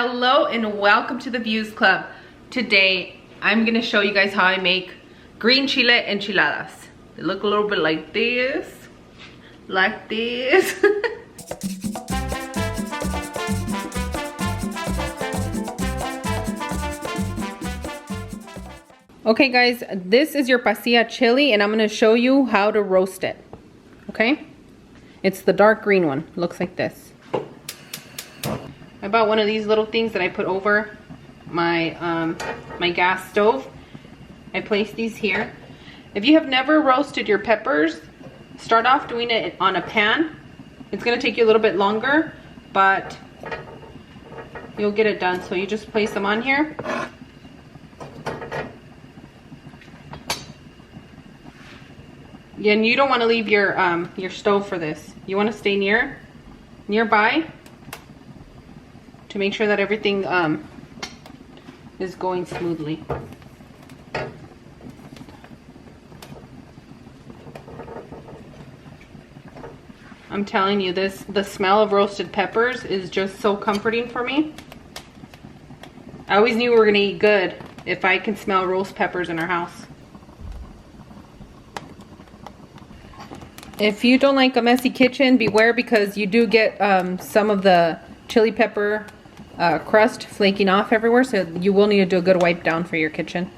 Hello and welcome to the Views Club. Today I'm gonna show you guys how I make green chile enchiladas. They look a little bit like this. Okay guys, this is your pasilla chili and I'm gonna show you how to roast it. Okay? It's the dark green one. It looks like this. I bought one of these little things that I put over my my gas stove. I placed these here. If you have never roasted your peppers, start off doing it on a pan. It's gonna take you a little bit longer, but you'll get it done. So you just place them on here. Yeah, and you don't want to leave your stove for this. You want to stay nearby to make sure that everything is going smoothly. I'm telling you, the smell of roasted peppers is just so comforting for me. I always knew we were gonna eat good if I can smell roast peppers in our house. If you don't like a messy kitchen, beware, because you do get some of the chili pepper crust flaking off everywhere, so you will need to do a good wipe down for your kitchen.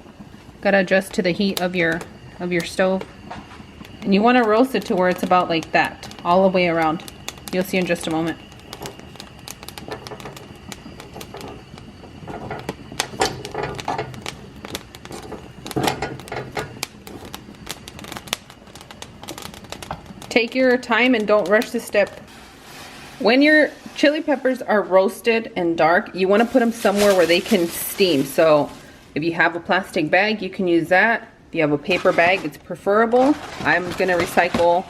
Gotta adjust to the heat of your stove. And you want to roast it to where it's about like that, all the way around. You'll see in just a moment. Take your time and don't rush this step. When your chili peppers are roasted and dark, you want to put them somewhere where they can steam. So if you have a plastic bag, you can use that. If you have a paper bag, it's preferable. I'm going to recycle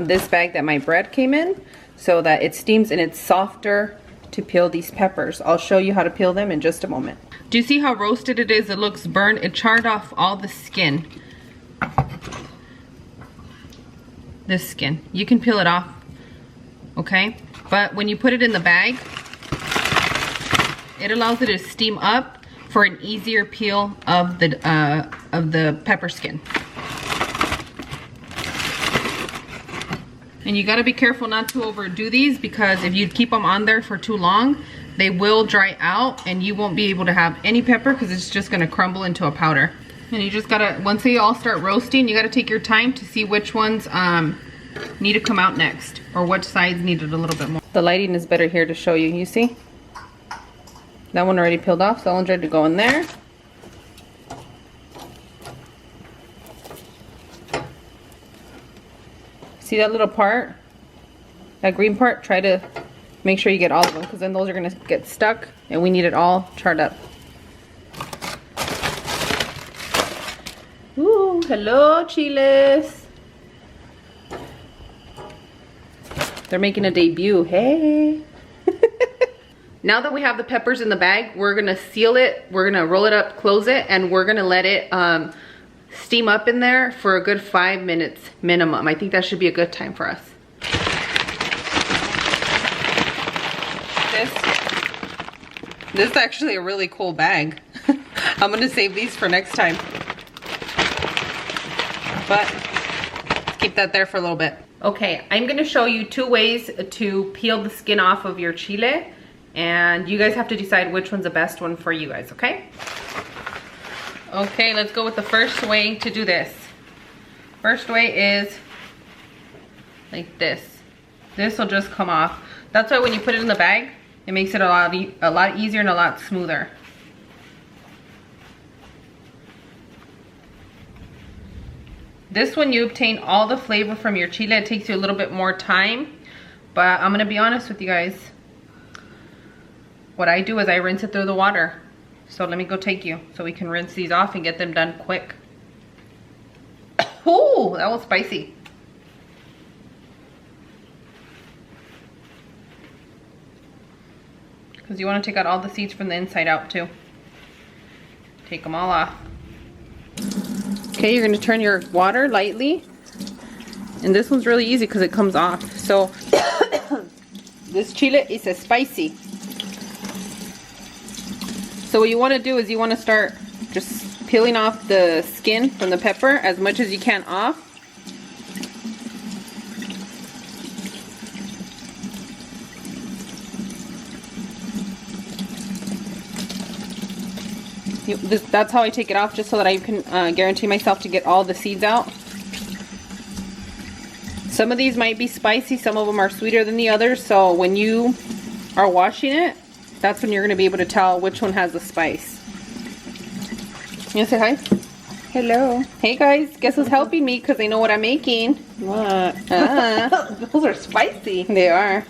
this bag that my bread came in so that it steams and it's softer to peel these peppers. I'll show you how to peel them in just a moment. Do you see how roasted it is? It looks burned. It charred off all the skin. This skin. You can peel it off, okay? But when you put it in the bag, it allows it to steam up for an easier peel of the pepper skin. And you gotta be careful not to overdo these, because if you keep them on there for too long, they will dry out and you won't be able to have any pepper because it's just gonna crumble into a powder. And you just gotta, once they all start roasting, you gotta take your time to see which ones need to come out next, or which sides needed a little bit more. The lighting is better here to show you. You see? That one already peeled off, so that one's ready to go in there. See that little part? That green part? Try to make sure you get all of them, because then those are gonna get stuck and we need it all charred up. Ooh, hello chiles. They're making a debut, hey. Now that we have the peppers in the bag, we're gonna seal it, we're gonna roll it up, close it, and we're gonna let it steam up in there for a good 5 minutes minimum. I think that should be a good time for us. This is actually a really cool bag. I'm gonna save these for next time. But let's keep that there for a little bit. Okay, I'm gonna show you 2 ways to peel the skin off of your chile, and you guys have to decide which one's the best one for you guys, okay? Okay, let's go with the first way to do this. First way is like this. This will just come off. That's why when you put it in the bag, it makes it a lot easier and a lot smoother. This one, you obtain all the flavor from your chile. It takes you a little bit more time, but I'm gonna be honest with you guys. What I do is I rinse it through the water. So let me go take you so we can rinse these off and get them done quick. Ooh, that was spicy. Because you want to take out all the seeds from the inside out too. Take them all off. Okay, you're going to turn your water lightly. And this one's really easy because it comes off. So this chile is spicy. So what you want to do is you want to start just peeling off the skin from the pepper as much as you can off. That's how I take it off, just so that I can guarantee myself to get all the seeds out. Some of these might be spicy, some of them are sweeter than the others, so when you are washing it, that's when you're going to be able to tell which one has the spice. You want to say hi? Hello. Hey guys, guess who's helping me because they know what I'm making. What? Those are spicy. They are.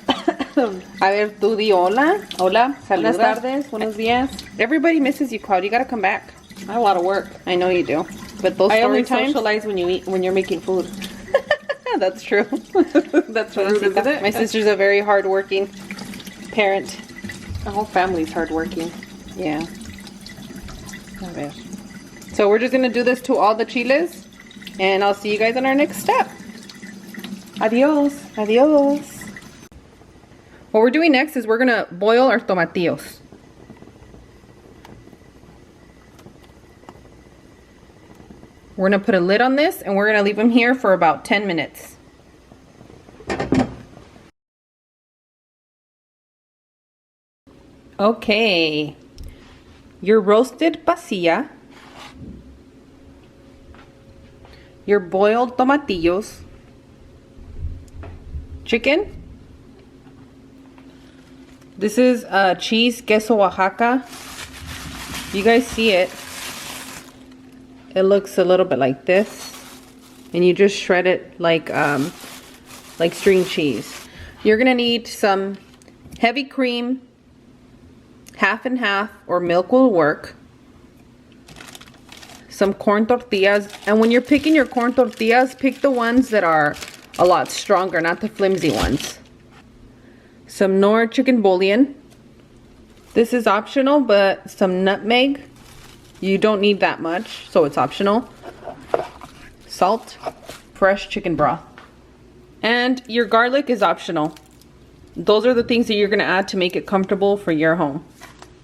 A ver, tú di hola. Hola. Buenas Saluda. tardes. Buenos días. Everybody misses you, Claudia. You gotta come back. I have a lot of work. I know you do. But those I story only times. socialize when you're making food. That's true. That's rude, isn't it? My sister's a very hardworking parent. The whole family's hardworking. Yeah. A ver. So we're just gonna do this to all the chiles, and I'll see you guys on our next step. Adios. Adios. What we're doing next is we're gonna boil our tomatillos. We're gonna put a lid on this and we're gonna leave them here for about 10 minutes. Okay, your roasted pasilla, your boiled tomatillos, chicken. This is cheese, queso Oaxaca. You guys see it. It looks a little bit like this. And you just shred it like string cheese. You're gonna need some heavy cream, half and half, or milk will work. Some corn tortillas. And when you're picking your corn tortillas, pick the ones that are a lot stronger, not the flimsy ones. Some Knorr chicken bouillon. This is optional, but some nutmeg. You don't need that much, so it's optional. Salt, fresh chicken broth. And your garlic is optional. Those are the things that you're gonna add to make it comfortable for your home.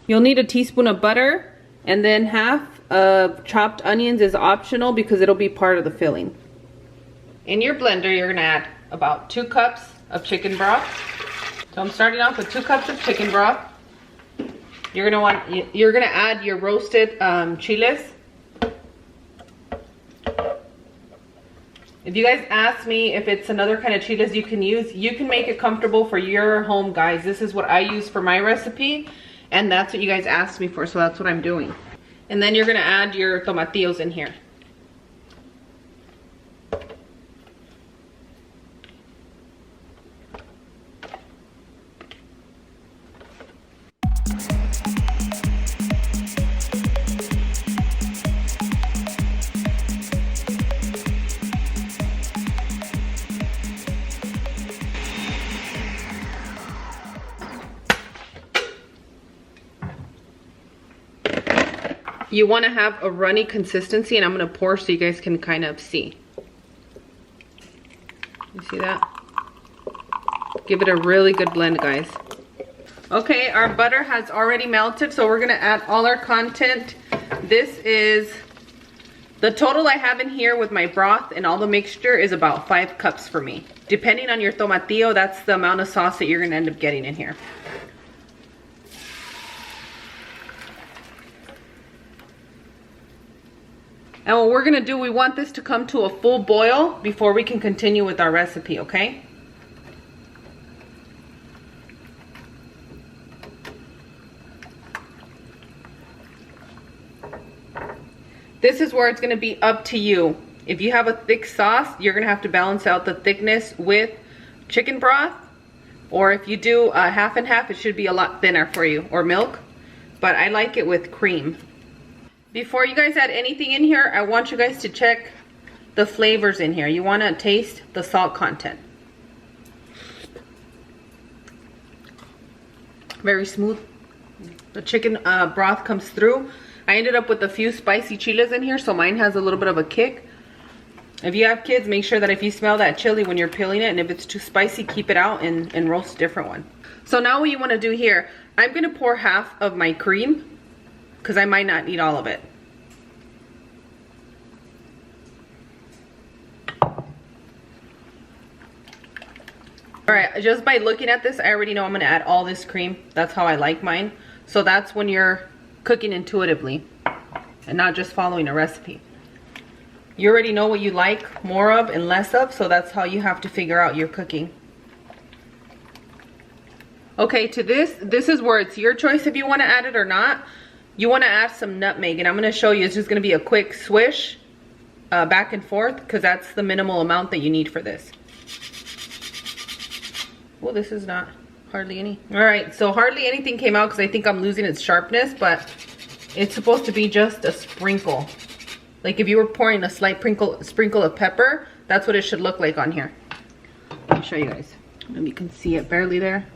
You'll need a teaspoon of butter, and then half of chopped onions is optional because it'll be part of the filling. In your blender, you're gonna add about 2 cups of chicken broth. So I'm starting off with 2 cups of chicken broth. You're gonna add your roasted chiles. If you guys ask me if it's another kind of chiles you can use, you can make it comfortable for your home, guys. This is what I use for my recipe, and that's what you guys asked me for, so that's what I'm doing. And then you're gonna add your tomatillos in here. You want to have a runny consistency, and I'm going to pour so you guys can kind of see. You see that? Give it a really good blend, guys. Okay, our butter has already melted, so we're going to add all our content. This is the total I have in here with my broth and all the mixture is about 5 cups for me. Depending on your tomatillo, that's the amount of sauce that you're going to end up getting in here. And what we're gonna do, we want this to come to a full boil before we can continue with our recipe, okay? This is where it's gonna be up to you. If you have a thick sauce, you're gonna have to balance out the thickness with chicken broth. Or if you do half and half, it should be a lot thinner for you, or milk. But I like it with cream. Before you guys add anything in here, I want you guys to check the flavors in here. You want to taste the salt content. Very smooth. The chicken broth comes through. I ended up with a few spicy chiles in here, so mine has a little bit of a kick. If you have kids, make sure that if you smell that chili when you're peeling it, and if it's too spicy, keep it out and roast a different one. So now what you want to do here, I'm going to pour half of my cream because I might not eat all of it. All right, just by looking at this, I already know I'm gonna add all this cream. That's how I like mine. So that's when you're cooking intuitively and not just following a recipe. You already know what you like more of and less of, so that's how you have to figure out your cooking. Okay, to this is where it's your choice if you want to add it or not. You want to add some nutmeg, and I'm going to show you. It's just going to be a quick swish back and forth, because that's the minimal amount that you need for this. Well, this is not hardly any. All right, so hardly anything came out because I think I'm losing its sharpness, but it's supposed to be just a sprinkle. Like if you were pouring a slight sprinkle of pepper, that's what it should look like on here. Let me show you guys. Maybe you can see it barely there.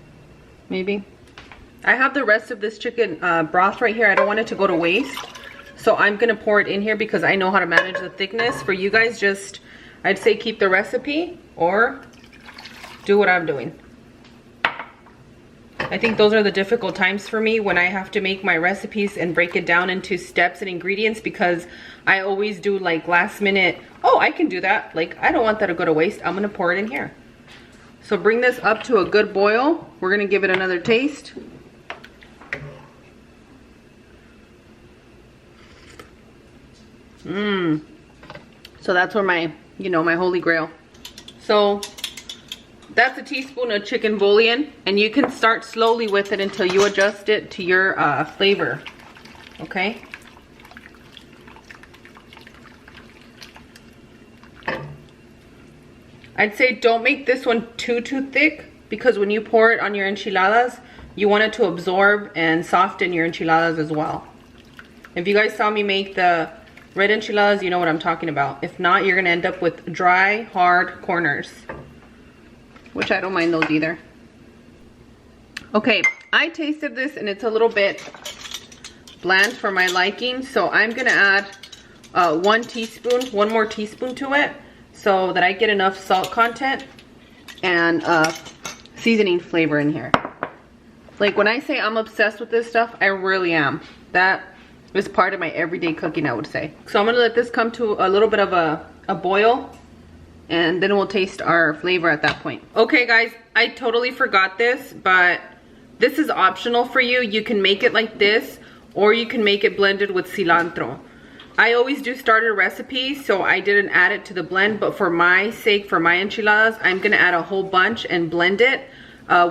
Maybe. I have the rest of this chicken broth right here. I don't want it to go to waste. So I'm going to pour it in here because I know how to manage the thickness. For you guys, just, I'd say keep the recipe or do what I'm doing. I think those are the difficult times for me when I have to make my recipes and break it down into steps and ingredients, because I always do like last minute, oh, I can do that. Like, I don't want that to go to waste. I'm gonna pour it in here. So bring this up to a good boil. We're gonna give it another taste. So that's where my, you know, my holy grail. So that's a teaspoon of chicken bouillon, and you can start slowly with it until you adjust it to your flavor. Okay. I'd say don't make this one too thick, because when you pour it on your enchiladas, you want it to absorb and soften your enchiladas as well. If you guys saw me make the red enchiladas, you know what I'm talking about. If not, you're gonna end up with dry, hard corners, which I don't mind those either. Okay, I tasted this and it's a little bit bland for my liking, so I'm gonna add 1 more teaspoon to it, so that I get enough salt content and seasoning flavor in here. Like when I say I'm obsessed with this stuff, I really am. That is part of my everyday cooking, I would say. So I'm gonna let this come to a little bit of a boil, and then we'll taste our flavor at that point. Okay guys, I totally forgot this, but this is optional for you. You can make it like this, or you can make it blended with cilantro. I always do starter recipes, so I didn't add it to the blend, but for my sake, for my enchiladas, I'm gonna add a whole bunch and blend it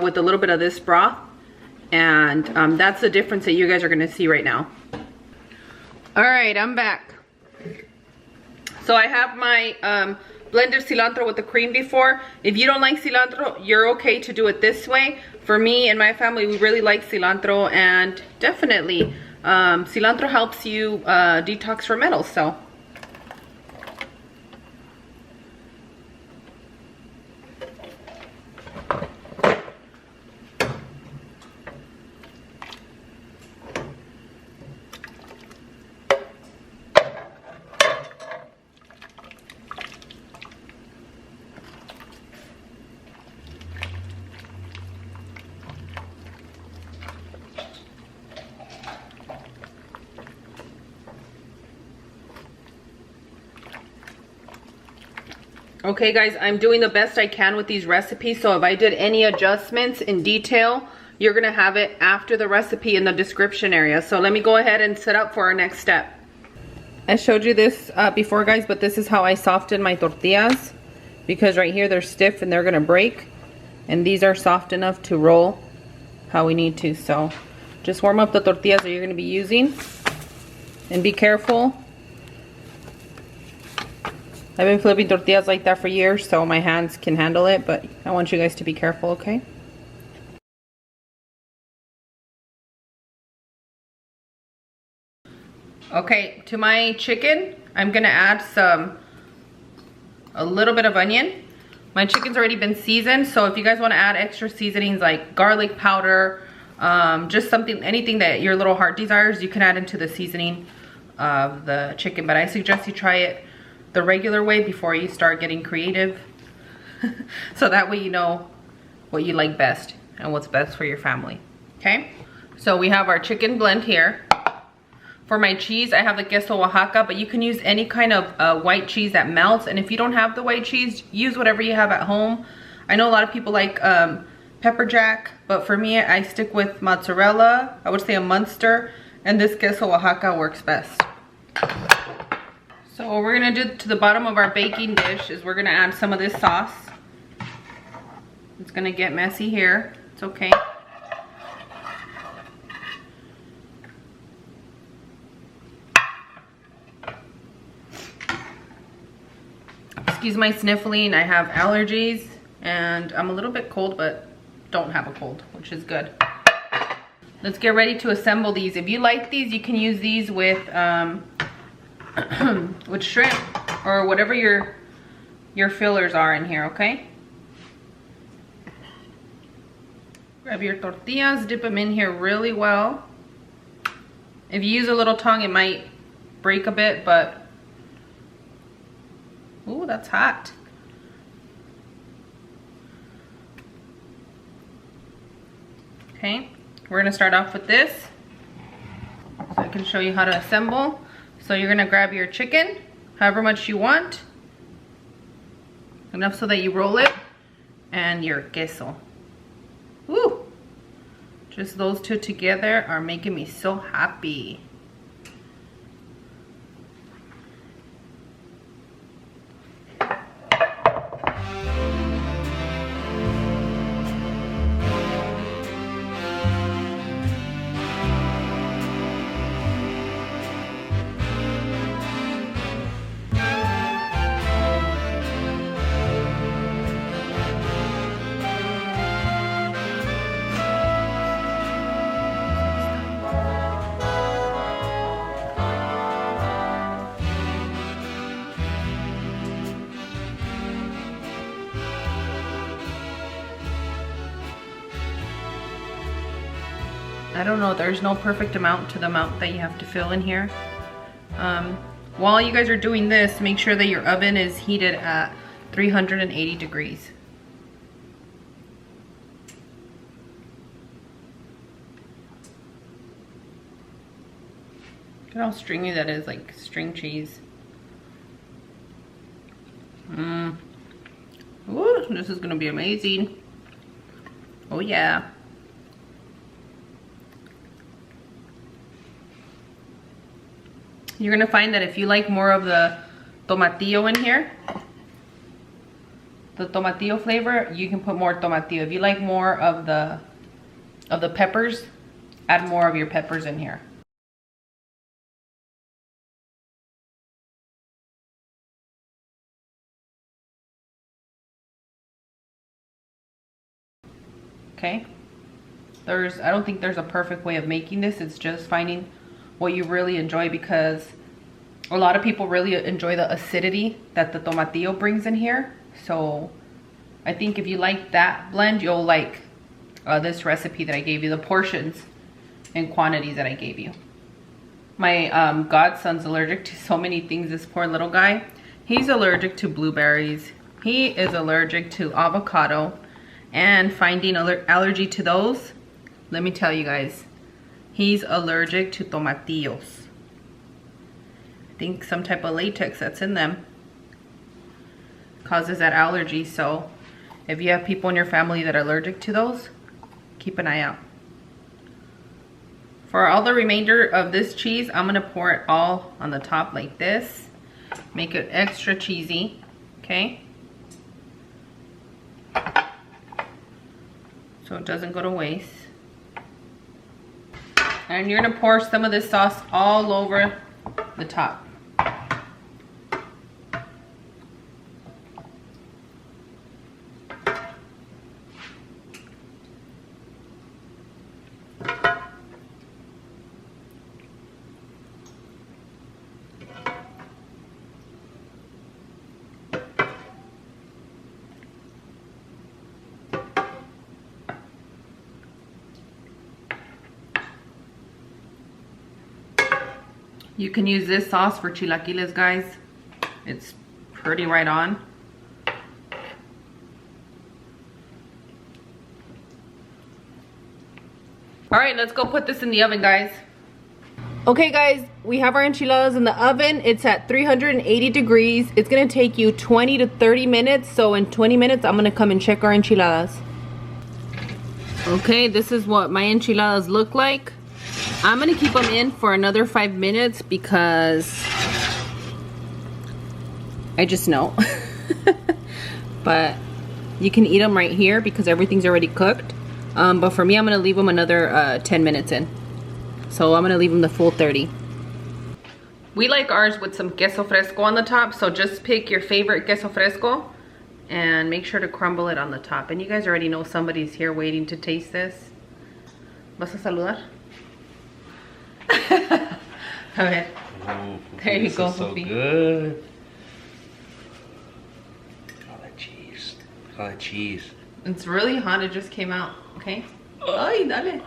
with a little bit of this broth. And that's the difference that you guys are gonna see right now. All right, I'm back. So I have my blended cilantro with the cream before. If you don't like cilantro, you're okay to do it this way. For me and my family, we really like cilantro, and definitely cilantro helps you detox from metals. So okay guys, I'm doing the best I can with these recipes, so if I did any adjustments in detail, you're gonna have it after the recipe in the description area. So let me go ahead and set up for our next step. I showed you this before guys, but this is how I soften my tortillas, because right here they're stiff and they're gonna break, and these are soft enough to roll how we need to. So just warm up the tortillas that you're gonna be using, and be careful. I've been flipping tortillas like that for years, so my hands can handle it, but I want you guys to be careful, okay? Okay, to my chicken, I'm gonna add a little bit of onion. My chicken's already been seasoned, so if you guys wanna add extra seasonings like garlic powder, just something, anything that your little heart desires, you can add into the seasoning of the chicken, but I suggest you try it the regular way before you start getting creative. So that way you know what you like best and what's best for your family. Okay, so we have our chicken blend here. For my cheese, I have the queso Oaxaca, but you can use any kind of white cheese that melts. And if you don't have the white cheese, use whatever you have at home. I know a lot of people like pepper jack, but for me, I stick with mozzarella. I would say a Munster, and this queso Oaxaca works best. So what we're gonna do to the bottom of our baking dish is we're gonna add some of this sauce. It's gonna get messy here, it's okay. Excuse my sniffling, I have allergies and I'm a little bit cold, but don't have a cold, which is good. Let's get ready to assemble these. If you like these, you can use these with with shrimp or whatever your fillers are in here, okay? Grab your tortillas, dip them in here really well. If you use a little tongue, it might break a bit, but ooh, that's hot. Okay, we're gonna start off with this so I can show you how to assemble. So you're gonna grab your chicken, however much you want, enough so that you roll it, and your queso. Woo! Just those two together are making me so happy. I don't know, there's no perfect amount to the amount that you have to fill in here. While you guys are doing this, make sure that your oven is heated at 380 degrees. Look at how stringy that is, like string cheese. Ooh, this is gonna be amazing. Oh yeah. You're gonna find that if you like more of the tomatillo in here, the tomatillo flavor, you can put more tomatillo. If you like more of the peppers, add more of your peppers in here. Okay, I don't think there's a perfect way of making this. It's just finding what you really enjoy, because a lot of people really enjoy the acidity that the tomatillo brings in here. So I think if you like that blend, you'll like this recipe that I gave you, the portions and quantities that I gave you. My godson's allergic to so many things, this poor little guy. He's allergic to blueberries. He is allergic to avocado, and finding allergy to those, let me tell you guys, he's allergic to tomatillos. I think some type of latex that's in them causes that allergy. So if you have people in your family that are allergic to those, keep an eye out. For all the remainder of this cheese, I'm gonna pour it all on the top like this. Make it extra cheesy, okay? So it doesn't go to waste. And you're gonna pour some of this sauce all over the top. You can use this sauce for chilaquiles, guys. It's pretty right on. All right, let's go put this in the oven, guys. Okay guys, we have our enchiladas in the oven. It's at 380 degrees. It's gonna take you 20 to 30 minutes. So in 20 minutes, I'm gonna come and check our enchiladas. Okay, this is what my enchiladas look like. I'm gonna keep them in for another 5 minutes because I just know. But you can eat them right here because everything's already cooked. But for me, I'm gonna leave them another 10 minutes in. So I'm gonna leave them the full 30. We like ours with some queso fresco on the top, so just pick your favorite queso fresco and make sure to crumble it on the top. And you guys already know somebody's here waiting to taste this. ¿Vas a saludar? A ver. Ooh, There you go, so Puffy. good. Look at all that cheese. Look at all that cheese. It's really hot, it just came out, okay? Ay, dale.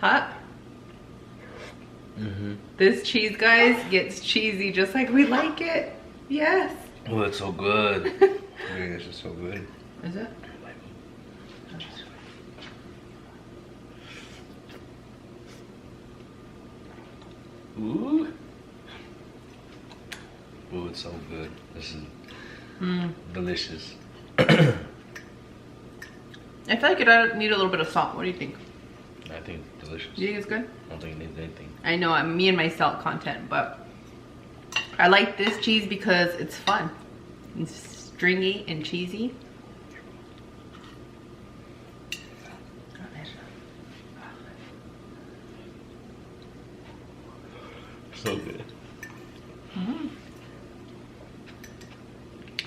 Hot? Mm-hmm. This cheese, guys, gets cheesy just like we like it. Yes. Oh, it's so good. Man, this is so good. Is it? Ooh. Ooh, it's so good. This is delicious. I feel like it need a little bit of salt. What do you think? I think it's delicious. You think it's good? I don't think it needs anything. I know, I'm me and my salt content, but I like this cheese because it's fun. It's stringy and cheesy. So good.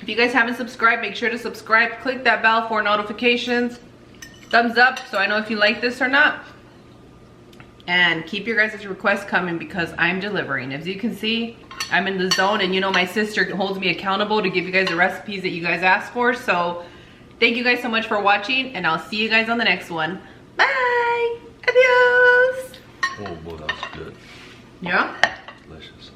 If you guys haven't subscribed, make sure to subscribe. Click that bell for notifications. Thumbs up so I know if you like this or not. And keep your guys' requests coming because I'm delivering. As you can see, I'm in the zone, and you know my sister holds me accountable to give you guys the recipes that you guys asked for. So thank you guys so much for watching, and I'll see you guys on the next one. Bye. Adios. Oh, boy, that was good. Yeah? Delicious.